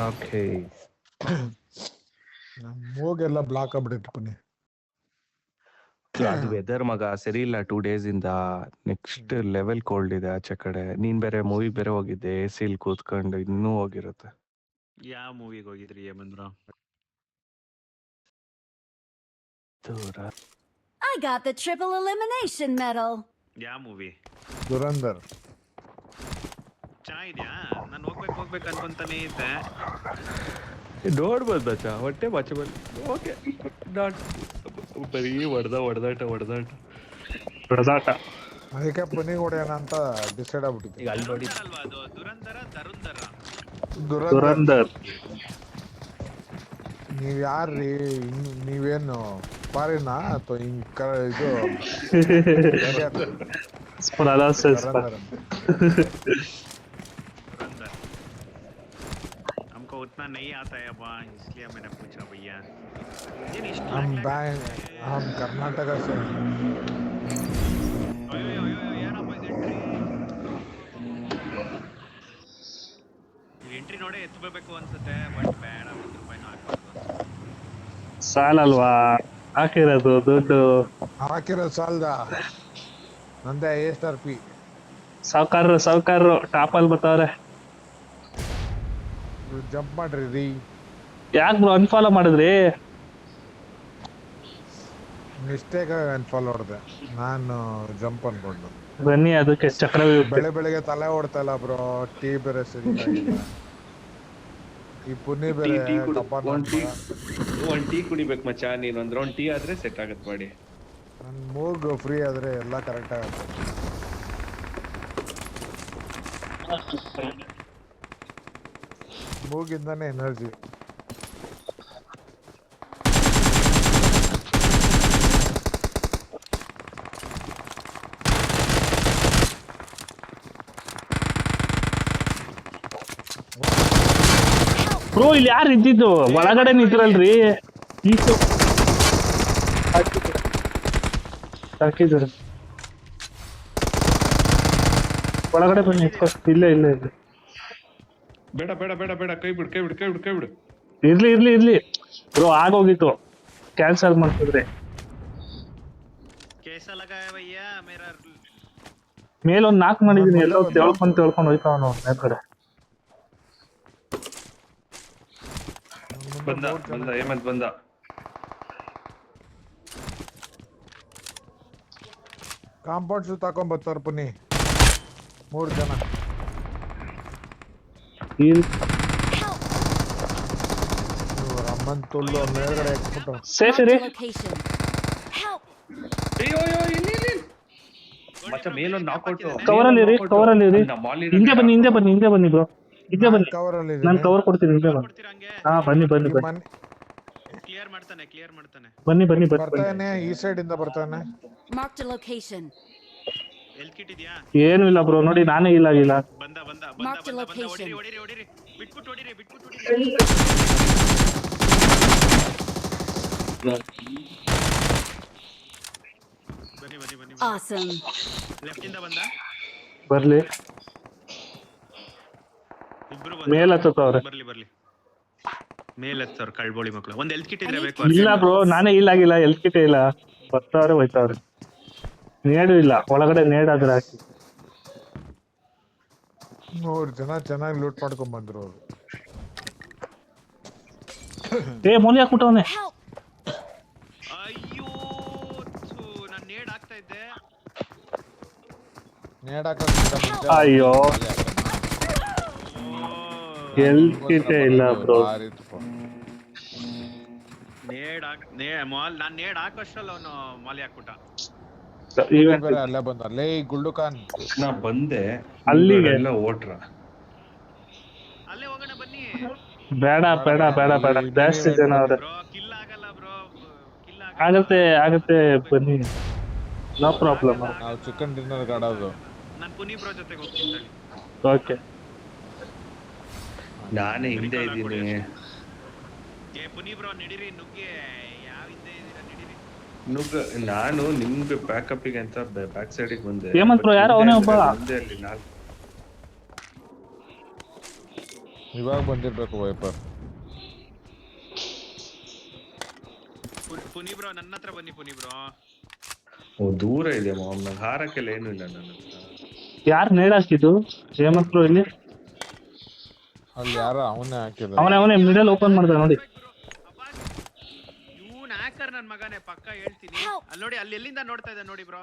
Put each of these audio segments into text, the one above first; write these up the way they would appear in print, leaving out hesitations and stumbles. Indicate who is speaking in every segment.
Speaker 1: Okay.
Speaker 2: ಮೂಗೆಲ್ಲ block ಆಗ್ಬಿಟ್ಟಿತ್ತು ಪುನಿ.
Speaker 1: ಅದು weather ಮಗ ಸರಿ ಇಲ್ಲ 2 days ಇಂದ. ನೆಕ್ಸ್ಟ್ ಲೆವೆಲ್ ಕೋಲ್ಡ್ ಇದೆ ಆಚೆ ಕಡೆ. ನೀನ್ ಬೇರೆ ಮೂವಿ ಬೇರೆ ಹೋಗಿದ್ದೆ, AC ಕೂತ್ಕೊಂಡು ಇನ್ನೂ ಹೋಗಿರುತ್ತೆ.
Speaker 3: ಯಾವ ಮೂವಿಗೆ ಹೋಗಿದ್ರಿ ಹೇಮಂತ್ ಬ್ರೋ?
Speaker 1: ದೂರ.
Speaker 4: I got the triple elimination medal.
Speaker 3: ಯಾವ ಮೂವಿ?
Speaker 2: ದುರಂಧರ್.
Speaker 3: ಚೆನ್ನಾಗಿದ್ಯಾ? ನಾನು ಹೋಗ್ಬೇಕು ಅನ್ಕೊಂತಾನೆ ಇದ್ದೆ.
Speaker 1: ನೋಡ್ಬೋದು ಬಚ್ಚ, ಹೊಟ್ಟೆ ಬಚ್ಚ ಬಂದು ಓಕೆ. ಬರೀ ಹೊಡೆದಾಟ.
Speaker 2: ಅದಕ್ಕೆ ಪುನಿಗೆ ಹೊಡೆಯೋಣ ಅಂತ ಡಿಸೈಡ್ ಆಗ್ಬಿಟ್ಟಿದ್ದೆ.
Speaker 1: ಈಗ ಅಲ್ಲಿ ನೋಡಿ
Speaker 3: ಅಲ್ವಾ ಅದು? ದುರಂಧರ
Speaker 2: ದುರಂಧರ್. ನೀವ್ ಯಾರ್ರೀ? ನೀವೇನು ಫಾರಿನಾ ಅಥವಾ ಇದು
Speaker 3: दुरंदर हमको उतना नहीं आता है अब्बा, इसलिए मैंने पूछा भैया।
Speaker 2: हम कर्नाटक से।
Speaker 3: ಎಂಟ್ರಿ ನೋಡೇ ಎತ್ತಬೇಕು ಅನ್ಸುತ್ತೆ, ಬಟ್ ಬೇಡ, 1 ರೂಪಾಯಿನೂ ಹಾಕ್ಬಾರ್ದು.
Speaker 5: ಸಾಲಲ್ವಾ ಹಾಕಿರೋದು ದುಡ್ಡು?
Speaker 2: ಹಾಕಿರೋದು ಸಾಲದ. ನಂದೇ ASRP.
Speaker 5: ಸಾವುಕಾರರು ಟಾಪಲ್ಲಿ ಬರ್ತಾವ್ರೆ.
Speaker 2: ಜಂಪ್ ಮಾಡ್ರಿ ರೀ.
Speaker 5: ಯಾಕೆ ಬ್ರೋ ಅನ್ಫಾಲೋ ಮಾಡಿದ್ರಿ?
Speaker 2: ಮಿಸ್ಟೇಕ್ ಆಗಿ ಅನ್ಫಾಲೋ ಹೊಡೆದೆ ನಾನು. ಜಂಪ್ ಅನ್ಕೊಂಡು
Speaker 5: ಬನ್ನಿ, ಅದಕ್ಕೆ ಚಕ್ರ
Speaker 2: ಬೆಳಿಗ್ಗೆ ತಲೆ ಓಡ್ತಾ ಇಲ್ಲ ಬ್ರೋ. ಟೀ ಬೇರೆ ಸರಿ ಇಲ್ಲ. ಈ ಪುನಿ ಬೇರೆ
Speaker 1: ಒಂದ್ ಟೀ ಕುಡಿಬೇಕು ಮಚ್ಚ. ನೀನ್ ಒಂದ್ ರೌಂಡ್ ಟೀ ಆದ್ರೆ ಸೆಟ್ ಆಗತ್ ಮಾಡಿ.
Speaker 2: ನನ್ ಮೂಗ್ ಫ್ರೀ ಆದ್ರೆ ಎಲ್ಲ ಕರೆಕ್ಟ್ ಆಗತ್ತೆ. ಮೂಗಿಂದಾನೆ ಎನರ್ಜಿ.
Speaker 5: ಬ್ರೋ ಇಲ್ಲಿ ಯಾರು ಇದ್ದಿದ್ದು? ಒಳಗಡೆ ನಿಂತಿರಲ್ರಿ. ಹಾಕಿದ್ರು ಒಳಗಡೆ ಬನ್ನಿ. ಇಲ್ಲ
Speaker 1: ಬೇಡ ಕೈ ಬಿಡು.
Speaker 5: ಇರ್ಲಿ ಬ್ರೋ, ಆಗೋಗಿತ್ತು. ಕ್ಯಾನ್ಸಲ್ ಮಾಡ್ತಿದ್ರೆ. ಮೇಲೊಂದು 4 ಮಾಡಿದೀನಿ. ಎಲ್ಲೋ ತೆಳ್ಕೊಂಡು ಹೋಯ್ತಾವನು ಕಡೆ.
Speaker 1: ಬಂದ ಹೇಮಂತ್ ಬಂದ.
Speaker 2: ಕಾಂಪೌಂಡ್ ಸುತ್ತಾಕೊಂಡ್ ಬರ್ತಾರ ಪುನಿ 3 ಜನ. ಅಮ್ಮನ್ ತುಳ್ಳು ಮೇಲ್ಗಡೆ ಹಾಕ್ಬಿಟ್ಟು
Speaker 5: ಸೇಫ್ ಇರಿ.
Speaker 1: ಮಚ್ಚ ಮೇಲೊಂದು ನಾಕ್ಔಟ್.
Speaker 5: ಕವರಲ್ಲಿ ಇರಿ. ಹಿಂದೆ ಬನ್ನಿ ಬ್ರೋ.
Speaker 2: ಕವರ್ ಅಲ್ಲಿ
Speaker 5: ನಾನು ಕವರ್ ಕೊಡ್ತೀನಿ. ಹಿಂದೆ ಬನ್ನಿ.
Speaker 3: ಕ್ಲಿಯರ್ ಮಾಡ್ತಾನೆ.
Speaker 5: ಬನ್ನಿ.
Speaker 2: ಬರ್ತಾನೆ. ಈ ಸೈಡ್ ಇಂದ ಬರ್ತಾನೆ.
Speaker 4: Marked a location.
Speaker 3: Health kit ಇದೆಯಾ?
Speaker 5: ಏನು ಇಲ್ಲ ಬ್ರೋ, ನೋಡಿ ನಾನೇ ಇಲ್ಲ.
Speaker 3: ಬಂದ
Speaker 4: Marked a location.
Speaker 3: ಹೊಡಿರಿ. ಬಿಟ್ಬಿಟ್ಟು ಹೊಡಿರಿ. ಬನ್ನಿ.
Speaker 4: Awesome.
Speaker 3: ಲೆಫ್ಟ್ ಇಂದ ಬಂದ.
Speaker 5: ಬರ್ಲಿ.
Speaker 3: ಇಬ್ರು
Speaker 5: ಮೇಲ್ ಹತ್ತವ್ರೆ.
Speaker 3: ಬರ್ಲಿ. ಮೇಲ್ ಹತ್ತವ್ರ ಕಳ್ಬೋಳಿ ಮಕ್ಕಳು. ಒಂದ್ ಹೆಲ್ತ್ ಕಿಟ್ ಇದ್ರೆ ಬೇಕು.
Speaker 5: ಇಲ್ಲ ಬ್ರೋ, ನಾನೇ ಇಲ್ಲ. ಎಲ್ ಕಿಟೇ ಇಲ್ಲ. ಬರ್ತಾವ್ರೆ ಹೋಯ್ತಾವ್ರೆ. ನೇಡು ಇಲ್ಲ ಒಳಗಡೆ. ನೇಡಾದ್ರೆ ಹಾಕಿ.
Speaker 2: 3 ಜನ ಚೆನ್ನಾಗಿ ಲೂಟ್ ಮಾಡ್ಕೊಂಡ್ ಬಂದ್ರು ಅವ್ರು.
Speaker 5: ಮೋಲಿ ಹಾಕ್ಬಿಟ್ಟವನೆ.
Speaker 3: ಅಯ್ಯೋ, ನಾನು ನೇಡ್ ಹಾಕ್ತಾ ಇದ್ದೆ.
Speaker 5: ಅಯ್ಯೋ, ಎಲ್ ಕಿಟೇ ಇಲ್ಲ ಬ್ರೋ.
Speaker 3: ನಾನ್ ನೇಡ್ ಹಾಕೋಷ್ಟಲ್ಲ ಅವನು ಮಾಲಿ ಹಾಕ್ಬಿಟ್ಟ.
Speaker 2: ಅಲ್ಲೇ ಬಂದ. ಲೇ ಗುಲ್ಡುಖಾನ್,
Speaker 1: ನಾ ಬಂದೆ
Speaker 5: ಅಲ್ಲಿಗೆ.
Speaker 1: ಎಲ್ಲ ಓಟ್ರ
Speaker 3: ಅಲ್ಲೇ ಹೋಗೋಣ ಬನ್ನಿ.
Speaker 5: ಬೇಡ ಜಾಸ್ತಿ ಜನ ಅವ್ರೆ.
Speaker 3: ಕಿಲ್ ಆಗಲ್ಲ ಬ್ರೋ.
Speaker 5: ಆಗತ್ತೆ ಬನ್ನಿ. No problem.
Speaker 2: ನಾವು ಚಿಕನ್ ಡಿನ್ನರ್ ಆಡೋದು.
Speaker 3: ನಾನು ಪುನಿ ಬ್ರೋ ಜೊತೆಗೆ ಹೋಗ್ತೀನಿ.
Speaker 5: ಓಕೆ,
Speaker 1: ನಾನೇ ಹಿಂದೆ ಇದ್ದೀನಿ.
Speaker 3: ಪುನಿ ಬ್ರೋ ನಡೀರಿ. ನುಗ್ಗೆ ಯಾವ ಹಿಂದೆ ಇದೀರಾ? ನಡೀರಿ.
Speaker 1: ನಾನು ನಿಮ್ಗೆ ಬ್ಯಾಕಪ್ ಗೆ ಅಂತ ಬ್ಯಾಕ್ ಸೈಡ್ ಗೆ ಬಂದೆ.
Speaker 5: ಹೇಮಂತ್ ಬ್ರೋ ಯಾರೋ ಅವನೇ ಒಬ್ಬ.
Speaker 2: ಇವಾಗ ಬಂದಿರ್ಬೇಕು ವೈಪರ್.
Speaker 3: ಪುನಿ ಬ್ರೋ ನನ್ನ ಹತ್ರ ಬನ್ನಿ ಪುನಿ ಬ್ರೋ.
Speaker 1: ಓ ದೂರ ಇದೆ ಮಾಮ್, ನಂಗೆ ಹಾರಕ್ಕೆಲ್ಲ ಏನು ಇಲ್ಲ ನನ್ನ ಹತ್ರ.
Speaker 5: ಯಾರು ನೇಡ್ ಹಾಕಿದ್ದು ಹೇಮಂತ್ ಬ್ರೋ ಇಲ್ಲಿ?
Speaker 2: ಅಲ್ಲಿ ಯಾರ ಅವನೇ ಹಾಕಿದ.
Speaker 5: ಅವನೇ ಮಿಡಲ್ ಓಪನ್ ಮಾಡ್ದ ನೋಡಿ.
Speaker 3: ಇವ್ನ್ ಹ್ಯಾಕರ್ ನನ್ ಮಗನೇ ಪಕ್ಕ ಹೇಳ್ತೀನಿ. ಅಲ್ಲಿ ನೋಡಿ, ಅಲ್ಲಿ ಎಲ್ಲಿಂದ ನೋಡ್ತಾ ಇದ್ದ ನೋಡಿ ಬ್ರೋ.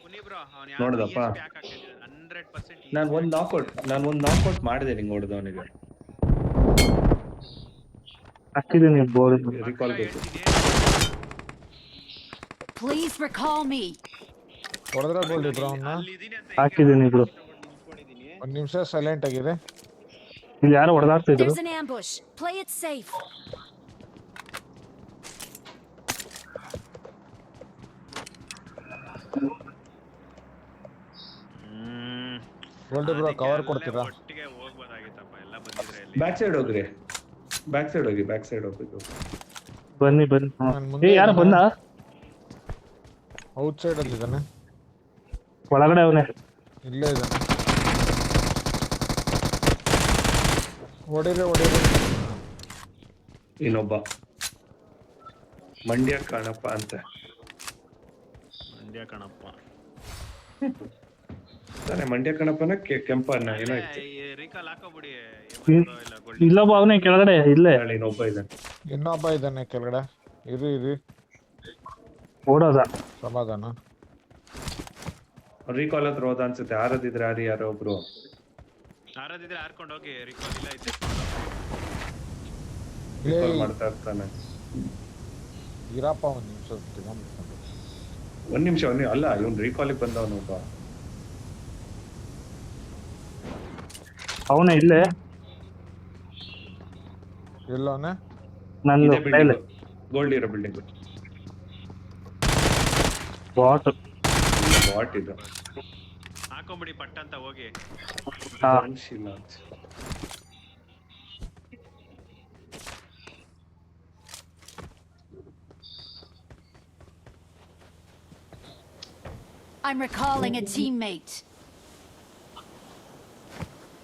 Speaker 3: ಪುನಿ ಬ್ರೋ ಅವ್ನು
Speaker 1: ನೋಡ್ದಪ್ಪ.
Speaker 3: 100%.
Speaker 1: ನಾನು ಒಂದು ನಾಕ್ಔಟ್ ಮಾಡಿದೆ ನಿಂಗೆ ಹೊಡೆದವನಿಗೆ.
Speaker 5: ಹಾಕಿದ್ದೀನಿ ಬೋರ್.
Speaker 1: ರಿಕಾಲ್ ಬೇಕು.
Speaker 4: Please recall me.
Speaker 2: ಹೊಡೆದ್ರೆ ಗೋಲ್ಡ್ ಬ್ರೋ ಅವನ್ನ.
Speaker 5: ಹಾಕಿದ್ದೀನಿ ಬ್ರೋ.
Speaker 2: ಒಂದ್ ನಿಮಿಷ ಸೈಲೆಂಟ್ ಆಗಿದೆ.
Speaker 5: ಇಲ್ಲಿ ಯಾರೋ ಹೊಡೆದಾಡ್ತಾ ಇದ್ರು.
Speaker 4: There's an ambush. Play it safe.
Speaker 2: Gold bro cover ಕೊಡ್ತೀರಾ?
Speaker 3: ಒಟ್ಟಿಗೆ ಹೋಗ್ಬೋದಾಗಿತ್ತಪ್ಪ, ಎಲ್ಲ ಬಂದಿದ್ರೆ ಇಲ್ಲಿ.
Speaker 1: ಬ್ಯಾಕ್ ಸೈಡ್ ಹೋಗ್ರಿ, ಬ್ಯಾಕ್ ಸೈಡ್ ಹೋಗ್ಬೇಕು.
Speaker 5: ಬನ್ನಿ ಏ ಯಾರು ಬಂದ?
Speaker 2: ಔಟ್ ಸೈಡ್ ಅಲ್ಲಿ ಇದ್ದಾನೆ.
Speaker 5: ಒಳಗಡೆ ಅವನೇ.
Speaker 2: ಇಲ್ಲೇ ಇದ್ದಾನೆ. ಹೊಡೀರಿ.
Speaker 1: ಇನ್ನೊಬ್ಬ ಮಂಡ್ಯ ಕಣಪ್ಪ ಅಂತ.
Speaker 3: ಮಂಡ್ಯ ಕಣಪ್ಪ
Speaker 1: ತಾನೆ ಮಂಡ್ಯ ಕಣಪ್ಪನ ಕೆಂಪನ್ನ ಏನೋ ಇತ್ತು.
Speaker 3: ರೀಕಾಲ್ ಹಾಕೋಬಿಡಿ.
Speaker 5: ಇಲ್ಲೊಬ್ಬ ಅವನೇ ಕೆಳಗಡೆ ಇಲ್ಲೇ.
Speaker 1: ಇನ್ನೊಬ್ಬ ಇದ್ದಾನೆ.
Speaker 2: ಇನ್ನೊಬ್ಬ ಇದ್ದಾನೆ ಕೆಳಗಡೆ. ಇರಿ
Speaker 5: ಓಡೋದ.
Speaker 2: ಸಮಾಧಾನ.
Speaker 1: ರೀಕಾಲ್ ಹತ್ರ ಹೋದ ಅನ್ಸುತ್ತೆ. ಆರದಿದ್ರೆ ಯಾರೋ ಒಬ್ರು
Speaker 3: ಆರದಿದ್ರೆ ಹಾರ್ಕೊಂಡು ಹೋಗಿ. ರೀಕಾಲ್ ಇಲ್ಲ ಇದ್ದೆ
Speaker 1: ರೀಕಾಲ್ ಮಾಡ್ತಾ ಇರ್ತಾನೆ.
Speaker 2: ಇರಪ್ಪ ಒಂದ್ ನಿಮಿಷ
Speaker 1: ಅಲ್ಲ ಇವನ್ ರೀಕಾಲಿಗೆ ಬಂದವನು ಒಬ್ಬ.
Speaker 5: ಅವನೇ ಇಲ್ಲೇ.
Speaker 2: ಎಲ್ಲವನೇ?
Speaker 5: ನಂದು ಮೇಲೆ
Speaker 1: ಗೋಲ್ಡ್ ಇರೋ ಬಿಲ್ಡಿಂಗ್.
Speaker 5: ಬಾಟ್
Speaker 1: ಇದು
Speaker 3: ಹಾಕೊಂಬಿಡಿ ಪಟ್ಟ ಅಂತ ಹೋಗಿ.
Speaker 4: I'm recalling a teammate.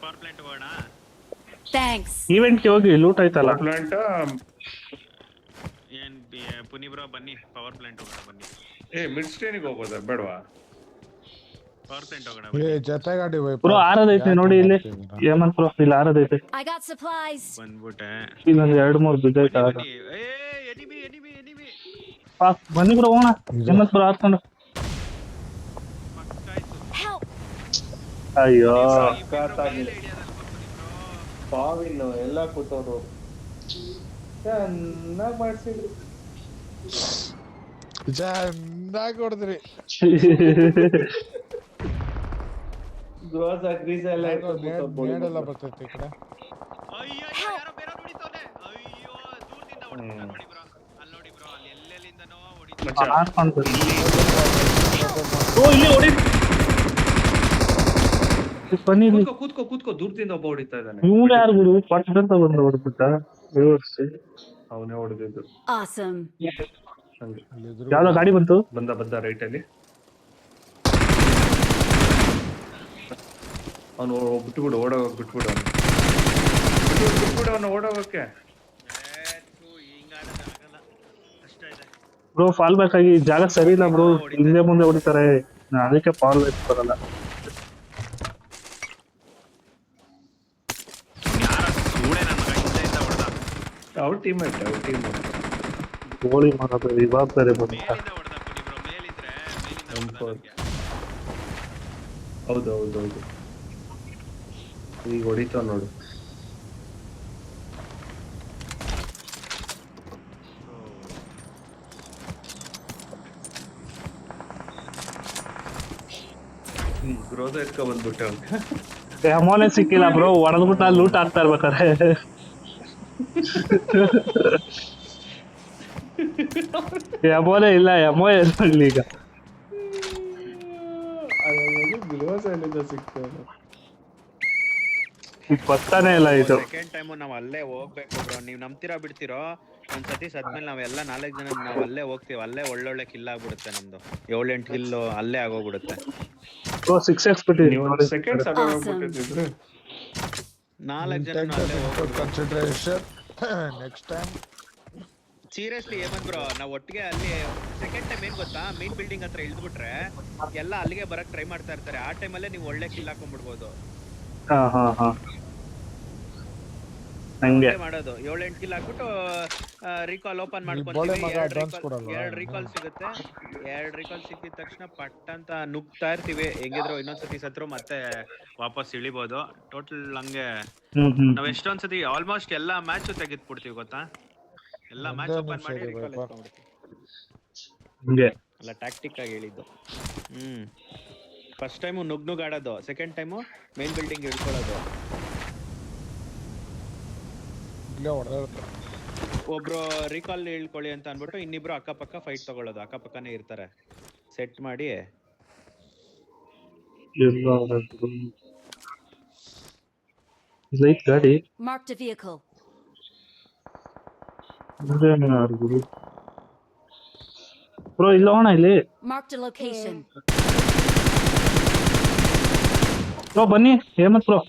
Speaker 3: Power plant ಹೋಗೋಣ.
Speaker 4: Thanks.
Speaker 5: ಈವೆಂಟ್ಗೆ ಹೋಗಿ ಲೂಟ್ ಆಯ್ತಲ್ಲ.
Speaker 1: ಪ್ಲಾಂಟ್
Speaker 3: ಏನ್ ಪುನಿ ಬ್ರೋ ಬನ್ನಿ, ಪವರ್ ಪ್ಲಾಂಟ್ ಹೋಗೋಣ ಬನ್ನಿ.
Speaker 1: ಮಿಡ್ ಸ್ಟೇನಿಗೆ ಹೋಗೋದ ಬೇಡವಾ?
Speaker 3: ಪವರ್ ಪ್ಲಾಂಟ್ ಹೋಗೋಣ.
Speaker 2: ಜೊತೆ ಗಾಡಿ
Speaker 5: ಬ್ರೋ ಆರದೈತೆ ನೋಡಿ ಇಲ್ಲಿ. ಹೇಮಂತ್ ಬ್ರೋ ಇಲ್ಲಿ ಆರದೈತೆ.
Speaker 4: I got supplies.
Speaker 3: ಬಂದ್ಬಿಟ್ಟೆ.
Speaker 5: ಇಲ್ಲೊಂದು 2-3 ಬಿದ್ದೈತೆ.
Speaker 3: ಎನಿಮಿ
Speaker 5: ಬನ್ನಿ ಬ್ರೋ ಹೋಗೋಣ. ಹೇಮಂತ್ ಬ್ರೋ ಹಾಕೊಂಡು.
Speaker 4: Help.
Speaker 5: ಅಯ್ಯೋ
Speaker 1: ಪಾವಿನ್ನು ಎಲ್ಲ ಕೂತವ್ರು ಚೆನ್ನಾಗಿ ಮಾಡ್ಸಿದ್ರು.
Speaker 2: ಚೆನ್ನಾಗಿ ಹೊಡೆದ್ರಿ. ಮೇಡೆಲ್ಲ ಬರ್ತೈತಿ ಈ ಕಡೆ.
Speaker 3: ಅಯ್ಯೋ ಯಾರೋ ಬೇರೆ ಹೊಡಿತಾನೆ. ಅಯ್ಯೋ ದೂರದಿಂದ ಹೊಡಿತಾನೆ ನೋಡಿ ಬ್ರೋ. ಅಲ್ಲಿ ನೋಡಿ ಬ್ರೋ, ಅಲ್ಲಿ ಎಲ್ಲೆಲ್ಲಿಂದನೋ ಹೊಡಿತಾನೆ.
Speaker 5: ಓ ಇಲ್ಲಿ ಹೊಡಿ. ಬನ್ನಿ
Speaker 1: ಕೂತ್ಕೋ ದೂರದಿಂದ ಒಬ್ಬ ಹೊಡಿತಾ ಇದ್ದಾನೆ.
Speaker 5: ಇವ್ನು ಯಾರು ಗುರು? ಪಟ್ ಅಂತ ಬಂದು ಹೊಡ್ಬಿಟ್ಟ.
Speaker 1: ಅವನೇ ಹೊಡೆದಿದ್ದು.
Speaker 4: Awesome.
Speaker 5: ಯಾವ್ದೋ ಗಾಡಿ ಬಂತು.
Speaker 1: ಬಂದ ರೈಟ್ ಅಲ್ಲಿ. ಅವನು ಬಿಟ್ಬಿಡು, ಬಿಟ್ಬಿಡು ಅವನು ಓಡೋಗಕ್ಕೆ.
Speaker 5: ಬ್ರೋ ಫಾಲ್ ಬೇಕಾಗಿ ಜಾಗ ಸರಿ ಇಲ್ಲ ಬ್ರೋ. ಹಿಂದೆ ಮುಂದೆ ಹೊಡಿತಾರೆ, ಅದಕ್ಕೆ ಫಾಲ್ ಬ್ಯಾಕ್ ಬರಲ್ಲ.
Speaker 1: ಅವ್ರ ಟೀಮೇಟ್
Speaker 5: ಗೋಳಿ ಮಾಡೋದು ಇವಾಗ ಬೇರೆ ಬಂತ.
Speaker 1: ಹೌದು ಈಗ ಹೊಡಿತಾವ ನೋಡು. ಗ್ರೋದ ಎತ್ಕೊ ಬಂದ್ಬಿಟ್ಟೆ.
Speaker 5: ಅಮೋನೆ ಸಿಕ್ಕಿಲ್ಲ ಬ್ರೋ. ಹೊಡೆದ್ಬಿಟ್ಟು ಲೂಟ್ ಆಗ್ತಾ ಇರ್ಬೇಕಾರೆ. ಅಮೋನೆ ಇಲ್ಲ, ಅಮೋ ಎಲ್ಲಿ ಈಗ ಗೊತ್ತಾನೆ ಇಲ್ಲ ಇದು.
Speaker 3: ಸೆಕೆಂಡ್ ಟೈಮ್ ನಾವ್ ಅಲ್ಲೇ ಹೋಗ್ಬೇಕು ಬ್ರೋ. ನೀವ್ ನಂಬ್ತಿರೋ ಬಿಡ್ತಿರೋ, ಒಂದ್ಸತಿ ಸದ್ಮೇಲೆ ನಾವೆಲ್ಲ 4 ಜನ ನಾವ್ ಅಲ್ಲೇ ಹೋಗ್ತೀವಿ. ಅಲ್ಲೇ ಒಳ್ಳೊಳ್ಳೆ ಕಿಲ್ ಆಗ್ಬಿಡುತ್ತೆ ನಮ್ದು. 7-8 ಕಿಲ್ ಅಲ್ಲೇ ಆಗೋಗ್ಬಿಡುತ್ತೆ.
Speaker 5: 6x ಬಿಟ್ಟಿದ್ದೀನಿ.
Speaker 1: ಸೆಕೆಂಡ್ಸ್ ಆಗೋಗ್ಬಿಟ್ಟಿದ್ರು.
Speaker 3: 4 ಜನ
Speaker 2: Take that into consideration. Next time.
Speaker 3: Seriously Hemanth bro ನಾವ್ ಒಟ್ಟಿಗೆ ಅಲ್ಲಿ ಸೆಕೆಂಡ್ ಟೈಮ್ ಏನ್ ಗೊತ್ತಾ ಮೇನ್ ಬಿಲ್ಡಿಂಗ್ ಹತ್ರ ಇಳಿದ್ಬಿಟ್ರೆ ಎಲ್ಲ ಅಲ್ಲಿಗೆ ಬರಕ್ ಟ್ರೈ ಮಾಡ್ತಾ ಇರ್ತಾರೆ. ಆ ಟೈಮಲ್ಲೇ ನೀವು ಒಳ್ಳೆ ಕಿಲ್ ಹಾಕೊಂಡ್ಬಿಡ್ಬೋದು.
Speaker 5: ಹಾ ಹಂಗೆ
Speaker 3: ಮಾಡೋದು 7-8 ಕಿಲ್ ಹಾಕ್ಬಿಟ್ಟು ರೀಕಾಲ್ ಓಪನ್
Speaker 2: ಬೋಳೆ
Speaker 3: ಮಾಡ್ಕೊಂತೀವಿ.
Speaker 2: ಮಗ
Speaker 3: 2
Speaker 2: advance ಕೊಡಲ್ವಾ?
Speaker 3: ರೀಕಾಲ್ ಸಿಗುತ್ತೆ. 2 ರೀಕಾಲ್ ಸಿಕ್ಕಿದ ತಕ್ಷಣ ಪಟ್ ಅಂತ ನುಗ್ತಾ ಇರ್ತೀವಿ. ಹೆಂಗಿದ್ರು ಇನ್ನೊಂದ್ಸತಿ ಸತ್ರು ಮತ್ತೆ ವಾಪಸ್ ಇಳಿಬೋದು. ಟೋಟಲ್ ಹಂಗೆ ನಾವ್ ಎಷ್ಟೊಂದ್ಸತಿ ಆಲ್ಮೋಸ್ಟ್ ಎಲ್ಲಾ ಮ್ಯಾಚ್ ತೆಗೆದ್ಬಿಡ್ತೀವಿ ಗೊತ್ತಾ. ಎಲ್ಲಾ ಮ್ಯಾಚ್ ಓಪನ್ ಮಾಡಿ ರೀಕಾಲ್ ಎತ್ಕೊಂಡ್ಬಿಡ್ತೀವಿ.
Speaker 5: ಹಂಗೆ
Speaker 3: ಅಲ್ಲ ಟ್ಯಾಕ್ಟಿಕ್ ಆಗಿ ಹೇಳಿದ್ದು. ಫಸ್ಟ್ ಟೈಮು ನುಗ್ ಆಡೋದು, ಸೆಕೆಂಡ್ ಟೈಮು ಮೇನ್ ಬಿಲ್ಡಿಂಗ್ ಇಳ್ಕೊಳ್ಳೋದು.
Speaker 2: ಇಲ್ಲೇ ಹೊಡೆದಿರ್ತಾರೆ.
Speaker 3: ಒಬ್ರು ರೀಕಾಲ್ ಇಳ್ಕೊಳ್ಳಿ ಅಂತ ಅನ್ಬಿಟ್ಟು ಇನ್ನಿಬ್ರು ಅಕ್ಕಪಕ್ಕ ಫೈಟ್ ತಗೊಳ್ಳೋದು. ಅಕ್ಕಪಕ್ಕನೇ ಇರ್ತಾರೆ ಸೆಟ್ ಮಾಡಿ.
Speaker 5: ಲೈಟ್ ಗಾಡಿ
Speaker 4: Marked a vehicle.
Speaker 5: ಬ್ರೋ ಇಲ್ಲ ಹೋಣ ಇಲ್ಲಿ
Speaker 4: Marked a location.
Speaker 5: ಬ್ರೋ ಬನ್ನಿ ಹೇಮಂತ್ ಬ್ರೋ.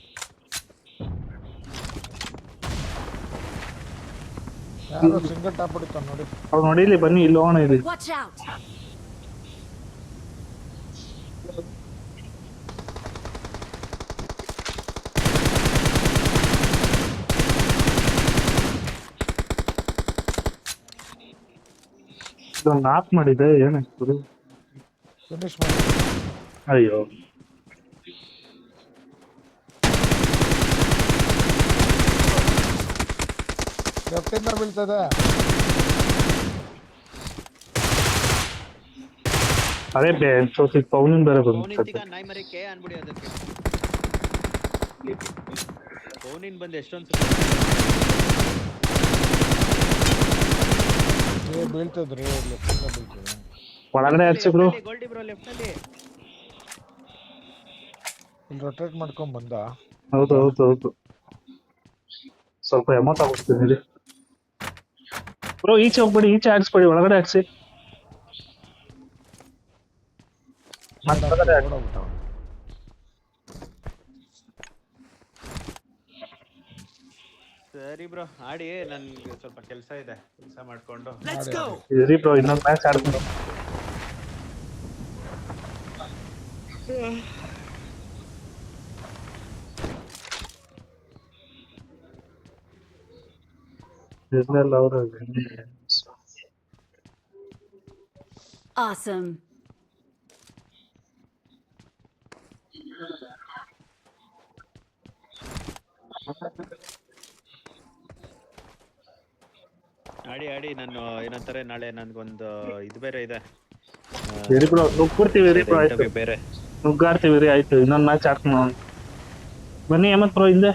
Speaker 2: ಯಾರೋ ಸಿಂಗಲ್ ಟಾಪ್ ಹೊಡಿತಾನೆ ನೋಡಿ.
Speaker 5: ಅವ್ರು ನೋಡಿಲಿ ಬನ್ನಿ ಇಲ್ಲಿ ಹೋಣ ಇಲ್ಲಿ.
Speaker 4: Watch out.
Speaker 5: ನಾಕ್ ಮಾಡಿದೆ ಏನಾಗ್ತದೆ.
Speaker 2: ಫಿನಿಶ್ ಮಾಡಿ.
Speaker 5: ಅಯ್ಯೋ
Speaker 2: ಲೆಫ್ಟ್ ಇಂದ ಬೀಳ್ತದೆ.
Speaker 5: ಅದೇ ಪೌನಿನ್ ಬೇರೆ ಬಂದು
Speaker 3: ನಾಯಿ ಮರಿ ಕೆ ಅನ್ಬಿಡಿ ಅದಕ್ಕೆ. ಪೌನಿನ್ ಬಂದು ಎಷ್ಟೊಂದು
Speaker 2: ಬೀಳ್ತದ್ರಿ ಲೆಫ್ಟ್ ಇಂದ ಬೀಳ್ತದೆ.
Speaker 5: ಒಳಗಡೆ ಹಚ್ಚಿದ್ರು
Speaker 3: ಗೋಲ್ಡಿ ಬ್ರೋ ಲೆಫ್ಟ್ ಅಲ್ಲಿ
Speaker 2: ಇಲ್ಲಿ ರೊಟೇಟ್ ಮಾಡ್ಕೊಂಡ್ ಬಂದ.
Speaker 5: ಹೌದು ಸ್ವಲ್ಪ ಎಮೋಟ್ ಆಗೋಗ್ತೀನಿ ಬ್ರೋ. ಈಚೆ ಹೋಗ್ಬೇಡಿ, ಈಚೆ ಹಾಕ್ಸ್ಬೇಡಿ, ಒಳಗಡೆ ಹಾಕ್ಸಿ.
Speaker 2: ಓಡೋಗ್ಬಿಟ್ಟ.
Speaker 3: ಸರಿ ಬ್ರೋ ಆಡಿ. ನನ್ಗೆ ಸ್ವಲ್ಪ ಕೆಲಸ ಇದೆ, ಕೆಲಸ ಮಾಡ್ಕೊಂಡು
Speaker 5: ಇರಿ ಬ್ರೋ ಇನ್ನೊಂದು ಮ್ಯಾಚ್ ಆಡ್ತೀನಿ.
Speaker 4: Awesome.
Speaker 3: ಆಡಿ ನಾನು ಏನಂತಾರೆ ನಾಳೆ ನನ್ಗೊಂದು ಇದು ಬೇರೆ ಇದೆ.
Speaker 5: ಇರಿ ಬ್ರೋ ನುಗ್ಬಿಡ್ತೀವಿ. ಇರಿ ಬ್ರೋ ಆಯ್ತು,
Speaker 3: ಬೇರೆ
Speaker 5: ನುಗ್ಗಾಡ್ತೀವಿ. ಇರಿ ಆಯ್ತು, ಇನ್ನೊಂದು ಮ್ಯಾಚ್ ಆಡ್ತೀನಿ. ಬನ್ನಿ ಹೇಮಂತ್ ಬ್ರೋ ಹಿಂದೆ.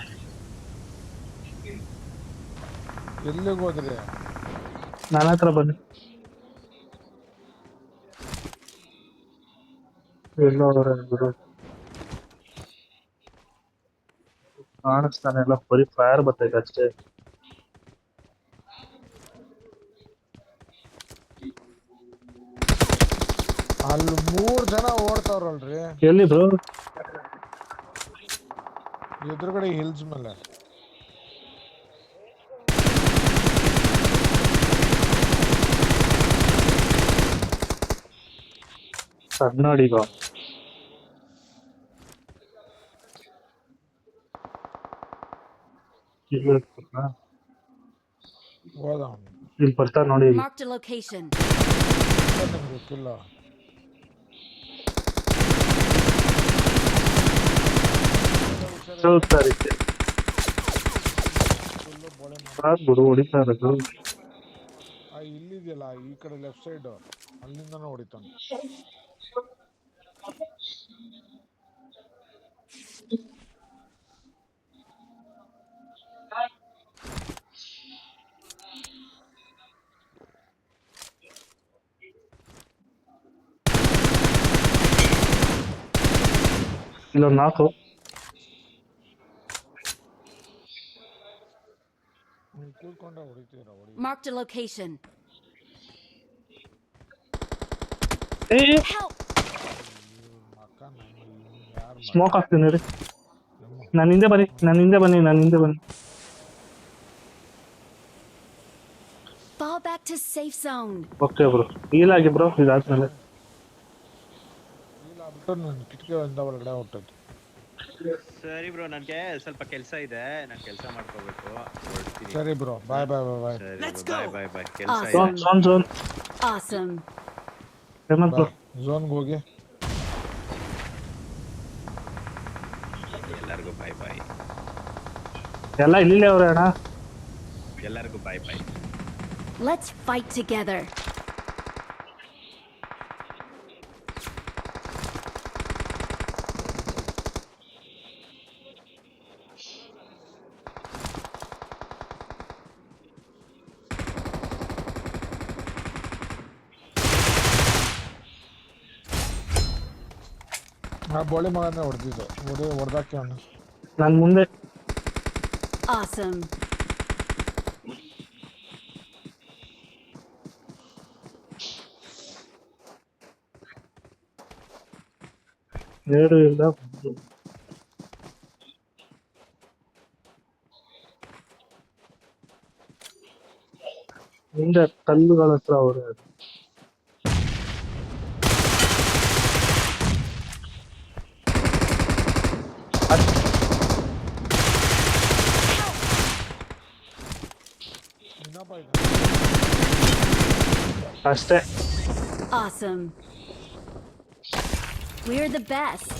Speaker 2: ಎಲ್ಲಿಗೆ ಹೋದ್ರಿ?
Speaker 5: ನನ್ನ ಹತ್ರ ಬನ್ನಿ. ಕಾಣಿಸ್ತಾನೆ ಎಲ್ಲ, ಬರೀ ಫೈರ್ ಬರ್ತೈತೆ ಅಷ್ಟೇ.
Speaker 2: ಅಲ್ಲಿ 3 ಜನ ಓಡ್ತಾವ್ರಲ್ರಿ.
Speaker 5: ಎಲ್ಲಿ ಬ್ರೋ?
Speaker 2: ಎದುರುಗಡೆ ಹಿಲ್ಸ್ ಮೇಲೆ.
Speaker 5: ಕನ್ನಡಿ ಬಾ.
Speaker 2: ಹೋದ
Speaker 5: ಇಲ್ಲಿ ಬರ್ತಾ ನೋಡಿ.
Speaker 4: Marked a location.
Speaker 2: ನಿಮ್ಗೆ ಗೊತ್ತಿಲ್ಲ.
Speaker 5: ಸರಿ ಬಿಡು, ಹೊಡಿತಾ ಇರೋದು.
Speaker 2: ಇಲ್ಲಿದೆಯಲ್ಲ ಈ ಕಡೆ ಲೆಫ್ಟ್ ಸೈಡ್, ಅಲ್ಲಿಂದನೂ ಹೊಡಿತಾನೆ.
Speaker 5: ಇಲ್ಲೊಂದು 4.
Speaker 2: ಕೂತ್ಕೊಂಡೆ ಹೊಡಿತೀರ ಹೊಡಿ.
Speaker 4: Marked a location. Help!
Speaker 2: ಮಕ್ಕ ಯಾರು
Speaker 5: ಸ್ಮೋಕ್ ಹಾಕ್ತೀನಿ ರೀ. ನನ್ನ ಹಿಂದೆ ಬನ್ನಿ.
Speaker 4: Fall back to safe zone.
Speaker 5: Okay bro, heal ಆಗಿ ಬ್ರೋ ಇದಾದ್ಮೇಲೆ.
Speaker 2: ಇಲ್ಲ ಬಿಟ್ಟು ನಾನು ಕಿಟಕಿಯಿಂದ ಒಳಗಡೆ ಹೊಟ್ಟದ್ದು.
Speaker 3: ಸರಿ ಬ್ರೋ, ನನ್ಗೆ ಸ್ವಲ್ಪ ಕೆಲಸ ಇದೆ, ನಾನು ಕೆಲಸ ಮಾಡ್ಕೋಬೇಕು, ಹೊರಡ್ತೀನಿ.
Speaker 2: ಸರಿ ಬ್ರೋ, ಬಾಯ್ ಬಾಯ್ ಬಾಯ್ ಬಾಯ್.
Speaker 3: ಸರಿ ಬಾಯ್ ಕೆಲಸ ಇದೆ.
Speaker 5: Zone
Speaker 4: Awesome.
Speaker 5: ಹೇಮಂತ್ ಬ್ರೋ.
Speaker 2: ಝೋನ್ಗೆ ಹೋಗಿ.
Speaker 3: ಎಲ್ಲರಿಗೂ ಬಾಯ್.
Speaker 5: ಎಲ್ಲ ಇಲ್ಲೇ ಅವ್ರೆ ಅಣ್ಣ.
Speaker 3: ಎಲ್ಲರಿಗೂ ಬಾಯ್.
Speaker 4: Let's fight together.
Speaker 2: ಆ ಬೋಳಿ ಮಗನೇ ಹೊಡೆದಿದ್ದು, ಹೊಡೆದಾಕಿ ಅವನು.
Speaker 5: ನನ್ನ ಮುಂದೆ.
Speaker 4: Awesome.
Speaker 5: ನೇಡು ಇಲ್ಲ. ಹಿಂದೆ ಕಲ್ಲುಗಳ ಹತ್ರ ಅವ್ರೆ.
Speaker 2: ಇನ್ನೊಬ್ಬ ಇದ್ದ.
Speaker 5: ಅಷ್ಟೇ.
Speaker 4: Awesome. We're the best.